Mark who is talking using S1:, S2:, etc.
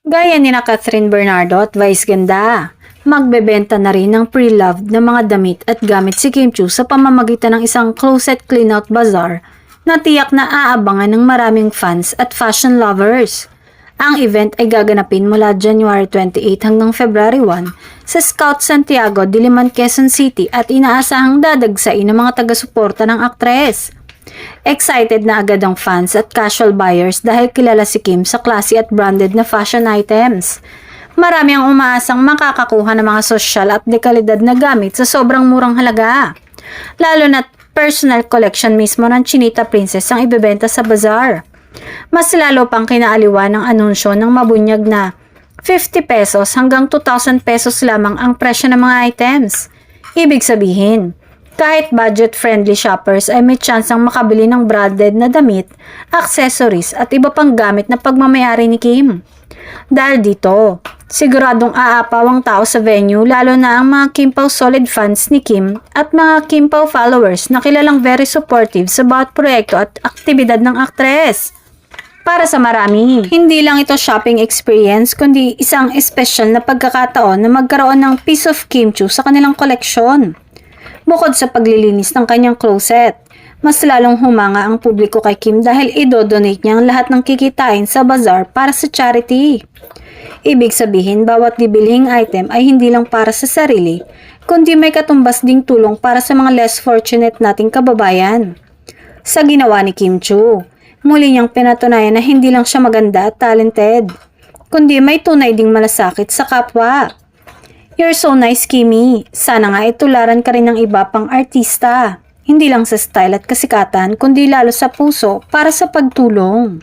S1: Gaya ni na Catherine Bernardo at Vice Ganda, magbebenta na rin ng pre-loved na mga damit at gamit si Kim Chiu sa pamamagitan ng isang closet cleanout bazaar na tiyak na aabangan ng maraming fans at fashion lovers. Ang event ay gaganapin mula January 28 hanggang February 1 sa Scout Santiago, Diliman, Quezon City at inaasahang dadagsain ng mga taga-suporta ng aktres. Excited na agad ang fans at casual buyers dahil kilala si Kim sa classy at branded na fashion items. Marami ang umaasang makakakuha ng mga sosyal at dekalidad na gamit sa sobrang murang halaga. Lalo na personal collection mismo ng Chinita Princess ang ibebenta sa bazaar. Mas lalo pang kinaaliwan ng anunsyo ng mabunyag na 50 pesos hanggang 2,000 pesos lamang ang presyo ng mga items. Ibig sabihin, kahit budget-friendly shoppers ay may tsansang makabili ng branded na damit, accessories at iba pang gamit na pagmamayari ni Kim. Dahil dito, siguradong aapaw ang tao sa venue lalo na ang mga Kim Pao solid fans ni Kim at mga Kim Pao followers na kilalang very supportive sa bawat proyekto at aktibidad ng aktres. Para sa marami, hindi lang ito shopping experience kundi isang espesyal na pagkakataon na magkaroon ng piece of Kim Chiu sa kanilang koleksyon. Bukod sa paglilinis ng kanyang closet, mas lalong humanga ang publiko kay Kim dahil idodonate niya ang lahat ng kikitain sa bazaar para sa charity. Ibig sabihin, bawat bibilhing item ay hindi lang para sa sarili, kundi may katumbas ding tulong para sa mga less fortunate nating kababayan. Sa ginawa ni Kim Chiu, muli niyang pinatunayan na hindi lang siya maganda at talented, kundi may tunay ding malasakit sa kapwa. You're so nice, Kimmy. Sana nga itularan ka rin ng iba pang artista. Hindi lang sa style at kasikatan, kundi lalo sa puso para sa pagtulong.